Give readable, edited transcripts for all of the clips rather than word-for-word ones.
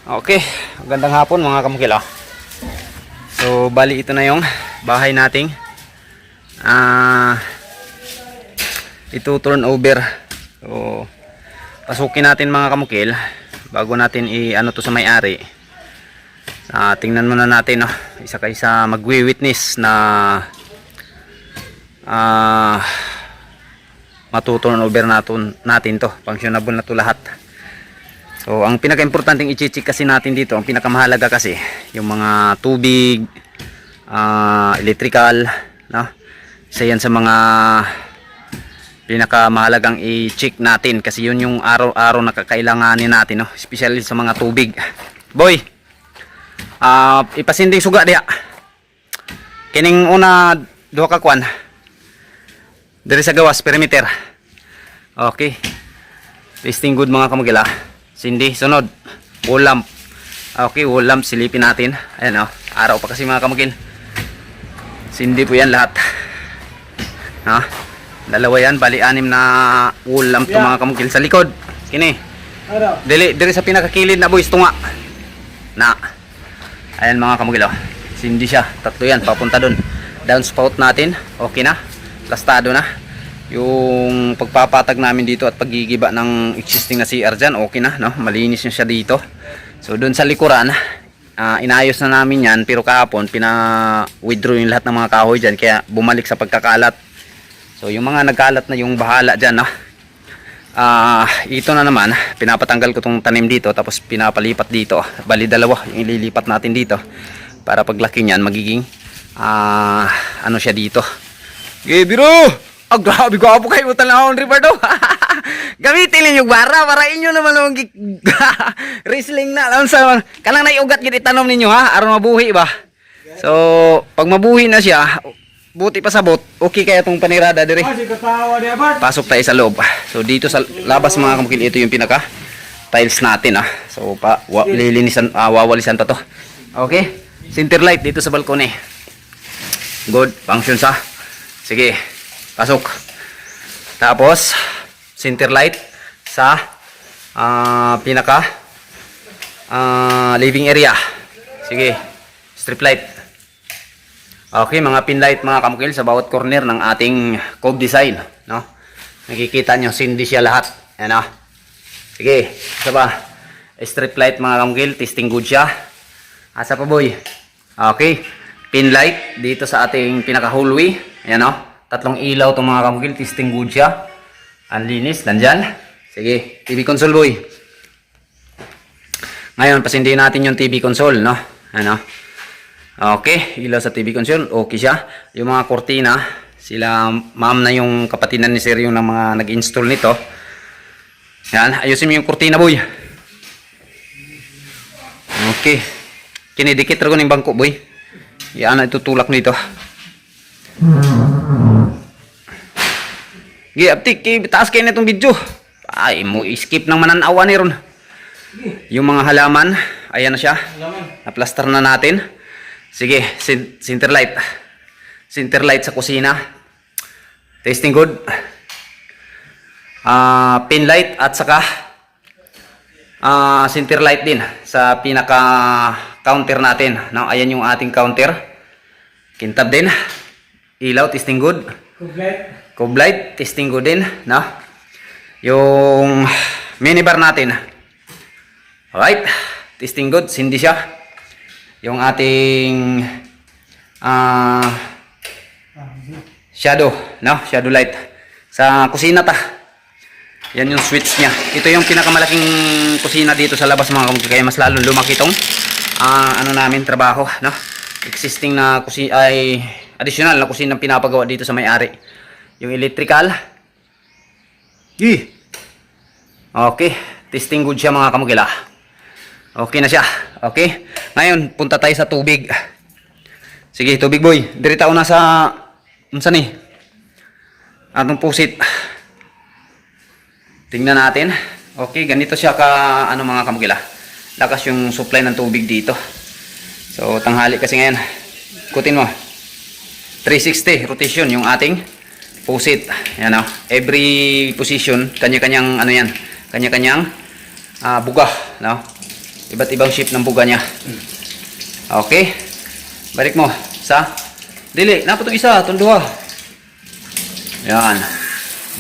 Okay, magandang hapon mga kamukil. So, bali ito na yung bahay nating ito turn over. So, pasukin natin mga kamukil bago natin i-ano to sa may-ari. Tingnan muna natin, no? Isa ka isa magwi-witness na matuturn over natin to. Functionable na to lahat. So, ang pinaka-importanting i-check kasi natin dito, ang pinakamahalaga kasi, yung mga tubig, electrical, no? Isa yan sa mga pinakamahalagang i-check natin kasi yun yung araw-araw na kakailanganin natin, no? Especially sa mga tubig. Boy, ipasinding suga diya. Kining una, duha ka kwan. Diri sa gawas, perimeter. Okay. Testing good mga kamagila. Sindi, sunod, wall lamp. Okay, wall lamp, silipin natin. Ayan, araw pa kasi mga kamukil. Sindi po yan lahat. Dalawa yan, bali 6 na wall lamp to mga kamukil. Sa likod, kini. Dili sa pinakakilid na boys, tunga. Ayan mga kamukil, sindi siya, tatlo yan, papunta dun. Downspout natin, okay na. Plastado na. Yung pagpapatag namin dito at paggigiba ng existing na CR dyan, okay na, no? Malinis na siya dito. So doon sa likuran, inayos na namin yan, pero kahapon pina-withdraw yung lahat ng mga kahoy dyan, kaya bumalik sa pagkakalat. So yung mga nagkalat na yung bahala dyan, no? Ito na naman, pinapatanggal ko tong tanim dito, tapos pinapalipat dito. Bali dalawa yung ililipat natin dito para paglaki nyan magiging ano siya dito. Biro! Grabe ko po kayo talahon Ricardo. Gamitin ninyo bara para inyo naman ang wrestling na lang sa kanang naiugat gid itanom ninyo aron mabuhi ba. So pag mabuhi na siya, buti pa sabot, okay kaya tong panirada dire. Pasok tayo sa loob. So dito sa labas mga kamukil, ito yung pinaka tiles natin So lilinisan, wawalisan pa to. Okay? Center light dito sa balkone. Good, function sa. Sige. Pasok. Tapos center light sa pinaka living area. Sige. Strip light. Okay, mga pin light mga kamukil sa bawat corner ng ating cove design, no? Nakikita nyo, sindi siya lahat. Ayan, sige. Isa pa. Strip light mga kamukil, testing good siya. Asa pa boy? Okay. Pin light dito sa ating pinaka hallway. Ayan, tatlong ilaw itong mga kamukil, testing good siya. Ang linis, nandyan. Sige, TV console boy. Ngayon, pasindihin natin yung TV console, no? Ano? Okay, ilaw sa TV console, okay siya. Yung mga kortina, sila ma'am na yung kapatinan ni sir yung mga nag-install nito. Yan, ayusin mo yung kortina boy. Okay. Kinidikit rin ko ng bangko boy. Yan, itutulak nito. Aptik, taas kayo na itong video. Ay, mo skip ng mananawa ni ron. Yung mga halaman, ayan na siya. Naplaster na natin. Sige, center light. Center light sa kusina. Testing good. Pin light at saka center light din sa pinaka counter natin. Now, ayan yung ating counter. Kintab din. Ilaw, testing good. Cove light, testing good din, no? Yung minibar natin. Alright, testing good, hindi siya. Yung ating shadow, no? Shadow light. Sa kusina yan yung switch niya. Ito yung pinakamalaking kusina dito sa labas mga kamukil, kaya mas lalo lumaki itong ano namin, trabaho, no? Existing na kusina ay additional na kusina pinapagawa dito sa may-ari. Yung electrical. Okay, testing good siya mga kamukila. Okay na siya. Okay. Ngayon, punta tayo sa tubig. Sige, tubig boy. Diri tao na sa unsa ni? Atong pusit. Tingnan natin. Okay, ganito siya ka ano mga kamukila. Lakas yung supply ng tubig dito. So, tanghali kasi ngayon. Ikutin mo. 360 rotation yung ating pusit. Yan Every position, kanya-kanyang ano yan. Kanya-kanyang buga, no? Iba't ibang shape ng buga niya. Okay. Balik mo. Isa. Dili. Napa itong isa. Itong duha. Yan.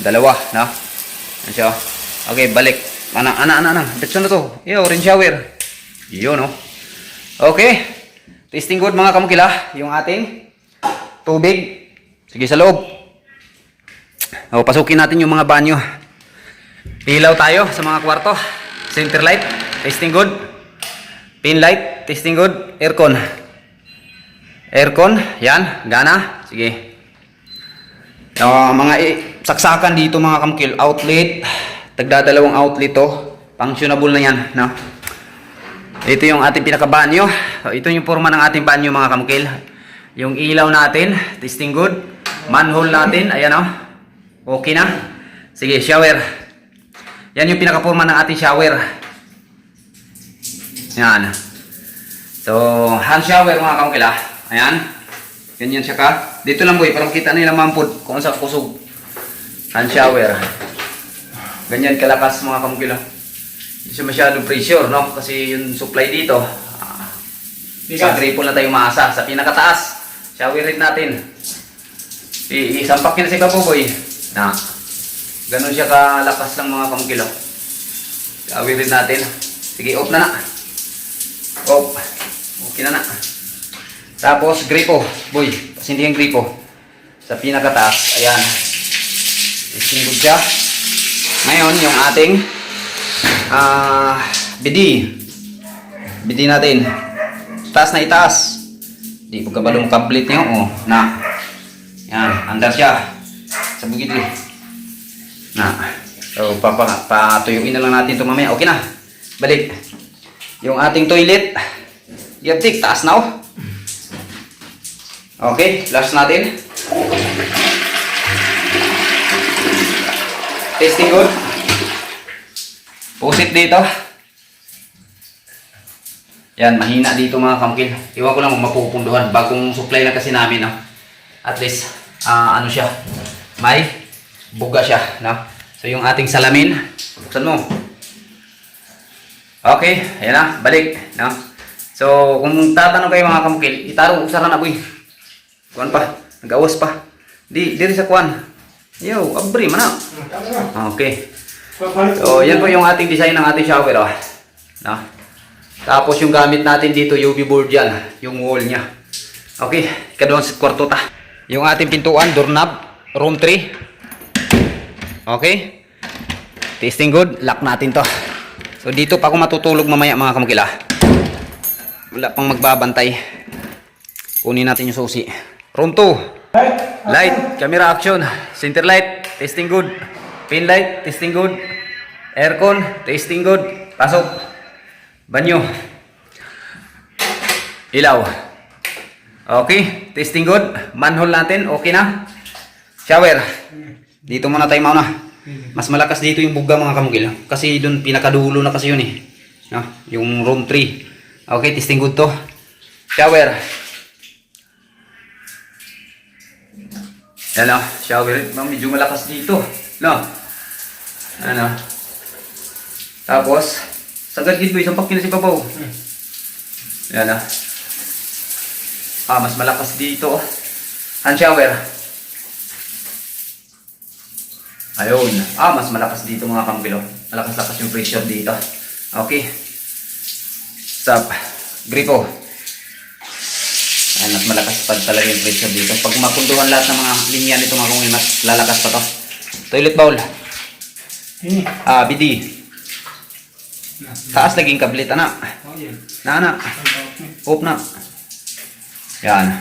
Dalawa. No? Yan siya. Okay. Balik. Ana. Betso na to. Yo, rain shower. Yun, no? Okay. Tasting good mga kamukila. Yung ating tubig. Sige sa loob. O, pasukin natin yung mga banyo. Ilaw tayo sa mga kwarto. Center light. Tasting good. Pin light. Tasting good. Aircon. Aircon. Yan. Gana. Sige. Mga saksakan dito mga kamukil. Outlet. Tagdadalawang outlet to. Functionable na yan. No? Ito yung ating pinakabanyo. Ito yung forma ng ating banyo mga kamukil. Yung ilaw natin. Tasting good. Manhole natin. Ayan o. Okay na. Sige, shower. Yan yung pinakaporma ng ating shower. Yan. So, hand shower mga kamukila. Ayan. Ganyan siya ka. Dito lang boy, para makita nila mampod kung sa kusog. Hand shower. Ganyan kalakas mga kamukila. Hindi siya masyadong pressure, no? Kasi yung supply dito, sa gripo na tayo maasa. Sa pinakataas, showerin natin. Isampak yun sa iba po boy. Na. Ganun siya kalakas lang mga kamukila. Showerin natin. Sige, off na na. Off. Okay na na. Tapos, gripo. Boy, pasindihan gripo. Sa pinakataas. Ayan. Isingod siya. Ngayon, yung ating bidi. Bidi natin. Taas na itaas. Di ko kabalong complete niyo. Oh, na. Yan, andar siya. Sa bukid eh. Na. So, patuyuin na lang natin ito mamaya. Okay na. Balik. Yung ating toilet. Yaptik, taas na oh. Okay, flush natin. Testing good. Pusit dito. Yan, mahina dito mga kamukil. Iwan ko lang kung mapupunduhan. Bagong supply na kasi namin. No? At least, ano siya. May buga siya. No? So, yung ating salamin. Buksan mo. Okay, ayan na. Balik. No? So, kung tatanong kayo mga kamukil, itarong usaran na boy. Kuan pa. Nag-awas pa. Diri sa kuan. Yo, abri mana. Okay. So, yan po yung ating design ng ating shower. Oh. No? Tapos yung gamit natin dito, UV board yan. Yung wall niya. Okay. Kadawang sa kwarto ta. Yung ating pintuan, doorknob, room 3. Okay. Testing good. Lock natin to. So, dito pa ako matutulog mamaya mga kamukila. Wala pang magbabantay. Kunin natin yung susi. Room 2. Light, camera action, center light, testing good. Pin light, testing good. Aircon, testing good. Pasok. Banyo. Ilaw. Okay, testing good. Manhole natin, okay na. Shower. Dito muna tayo mauna. Mas malakas dito yung buga mga kamukil. Kasi dun pinakadulo na kasi yun eh. No? Yung room 3. Okay, testing good to. Shower. Yan o, shower. Medyo malakas dito. No? Ano? Tapos, sagad gid boy, sampak yun si Papaw. Yan o. Mas malakas dito. Hand shower. Ayun. Mas malakas dito mga kamukil. Malakas-lakas yung pressure dito. Okay. Stop. Gripo. Mas malakas pa talaga yung pressure dito. Pag mapunduhan lahat ng mga linya nito mga kung mas lalakas pa to. Toilet bowl. BD. Taas laging kablit anak. Na. Oop na. Yan.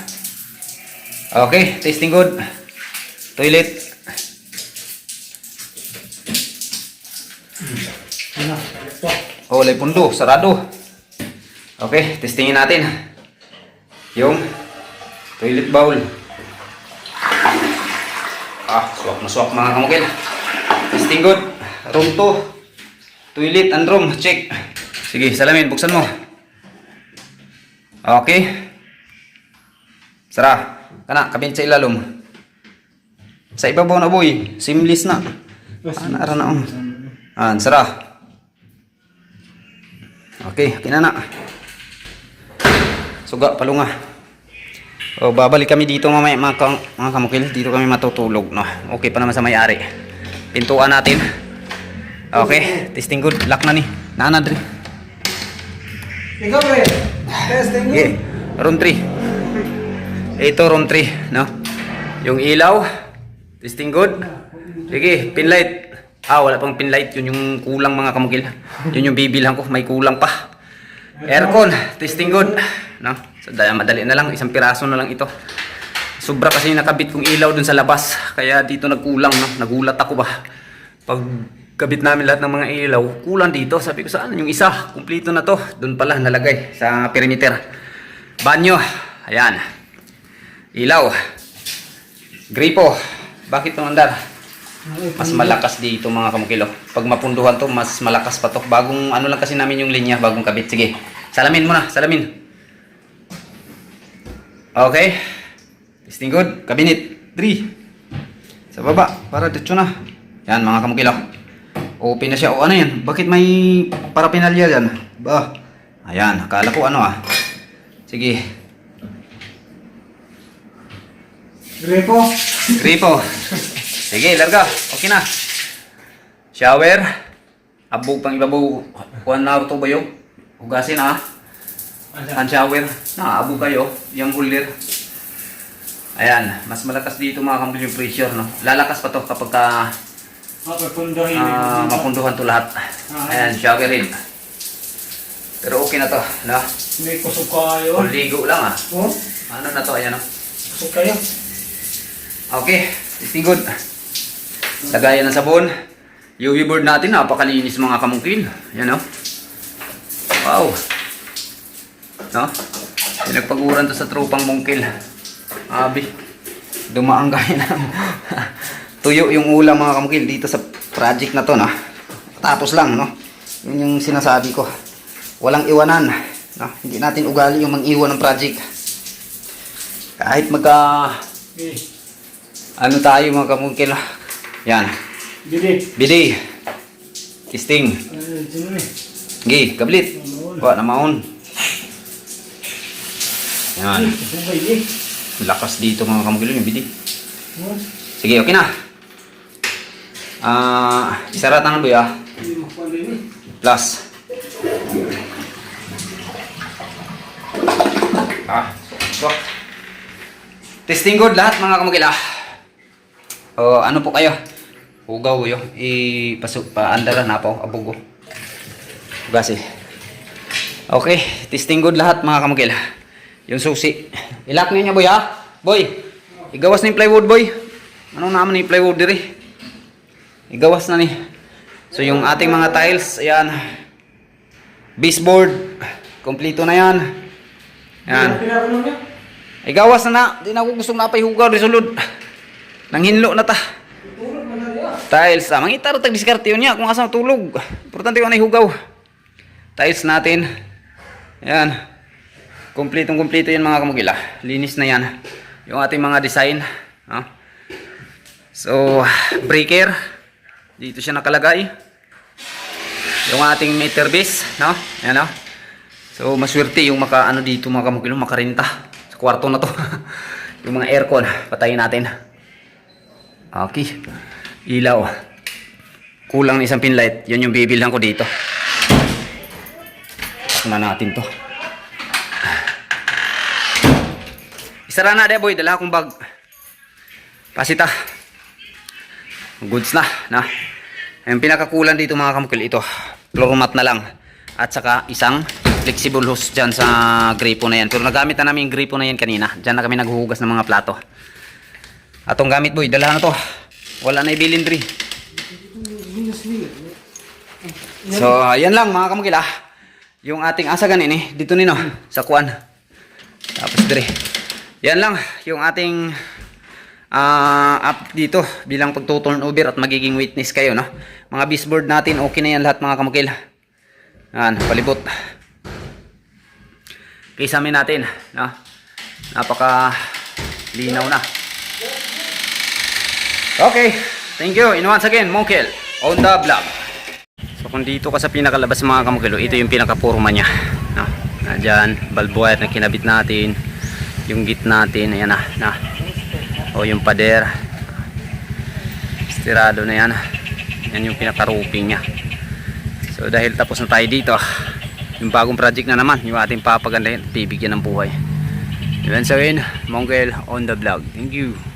Okay, tasting good. Toilet. Lay pundo, sarado. Okay, testingin natin. Yung toilet bowl. Swak na swak mga kamukil. Testing good. Room 2. Toilet and room. Check. Sige, salamin. Buksan mo. Okay. Sara. Kana, kabin sa ilalom. Sa ibabaw na boy. Seamless na. Ara na. Sara. Okay, kinana. Suga, palunga. O, babalik kami dito mamaya mga kamukil. Dito kami matutulog, no? Okay pa naman sa may-ari. Pintuan natin. Okay, testing good. Lock na ni. Nanadri. Ikaw pre, testing mo. Okay, room 3. Ito room 3, no? Yung ilaw. Testing good. Sige, pinlight. Wala pang pinlight. Yun yung kulang mga kamukil. Yun yung bibilhan ko. May kulang pa. Aircon. Testing good. No? So, madali na lang. Isang piraso na lang ito. Sobra kasi nakabit kong ilaw dun sa labas. Kaya dito nagkulang. No? Nagulat ako ba? Pag kabit namin lahat ng mga ilaw, kulang dito. Sabi ko saan? Yung isa. Kumplito na to. Dun pala nalagay sa perimeter. Banyo. Ayan. Ilaw. Gripo. Bakit tumandar? Mas malakas dito mga kamukilo. Pag mapunduhan to, mas malakas pa to. Bagong ano lang kasi namin yung linya, bagong kabit. Sige, salamin muna, salamin. Okay. Testing good. Cabinet 3. Sa baba, para dito na. Yan mga kamukilo. Open na siya. O ano yan? Bakit may parapinalya yan? Ba? Ayan, akala ko ano Sige. Gripo. Gripo. Sige, larga. Okay na. Shower. Abog pang ibabaw. Kuhan na ito ba yun? Hugasin Hand shower. Abog kayo. Yung holder. Ayan. Mas malakas dito mga kamukil yung pressure. No? Lalakas pa to kapag mapunduhan to lahat. Ayan, shower head. Pero okay na to. No? May kusog kayo. Ligo lang Oh? Ano na to? Ayan Kusog kayo. Okay. Testing good. Lagayan ng sabon. UV board natin, napakalinis mga kamungkil. Yan Wow. No? Pinagpaguran to sa tropang mungkil. Abi. Dumaang gaya ng tuyo yung ulam mga kamungkil dito sa project na to, no? Tapos lang, no? Yun yung sinasabi ko. Walang iwanan. No? Hindi natin ugali yung mang-iwan ng project. Kahit ano tayo mga kamungkil. Yan. Bidi. Testing. Gi, kablit. Wa na maon. Yan. Lakas dito mga kamungkil yung bidi. Sige, okay na. Isarat ang boy Plus. So. Testing good lahat mga kamungkil ano po kayo? Hugaw yo. Ipasok pa andara na po abugo. Gasi. Okay, testing good lahat mga kamukil. Yung susi. Ilak niyo boy Boy. Igawas na yung plywood boy. Anong naman yung plywood diri? Igawas na ni. So yung ating mga tiles, ayan. Baseboard. Kompleto na yan. Yan. Igawas na. Di na ako gustong napayhugaw resolute. Nanghinlo na ta. Tiles, mangitar tag diskarte yun niya kung asa tulog. Importante ko na ihugaw. Tiles natin. Ayan. Kompleto yan mga kamugila. Linis na yan. Yung ating mga design. So, breaker. Dito siya nakalagay. Yung ating meter base. Ayan So, maswerte yung dito mga kamugila. Makarenta. Sa kwarto na to. Yung mga aircon. Patayin natin. Okay. Ilaw. Kulang na isang pinlight. Yun yung bibilhan ko dito. Pasok na natin to. Isara na de boy. Dala akong bag. Pasita. Goods na. Yung pinakakulang dito mga kamukil. Ito. Floor mat na lang. At saka isang flexible hose dyan sa gripo na yan. Pero nagamit na namin yung gripo na yan kanina. Dyan na kami naghuhugas ng mga plato. Atong gamit boy. Dala na to. Wala na ibilindri. So, yan lang mga kamukil Yung ating asagan dito nino sa kuan. Tapos dire. Yan lang yung ating up dito bilang pagtuturn over at magiging witness kayo Mga baseboard natin okay na yan lahat mga kamukil. Yan, palibot. Kisame natin, Napaka linaw na. Okay, thank you. And once again, Mungkil on the vlog. So kung dito ka sa pinakalabas mga kamukilo, ito yung pinakapurma niya. No? Dyan, valve wire na kinabit natin. Yung git natin, ayan na. O yung pader. Estirado na yan. Yan yung pinaka-roofing niya. So dahil tapos na tayo dito, yung bagong project na naman, yung ating papagandahin, bibigyan ng buhay. Yun sa akin, Monkel on the vlog. Thank you.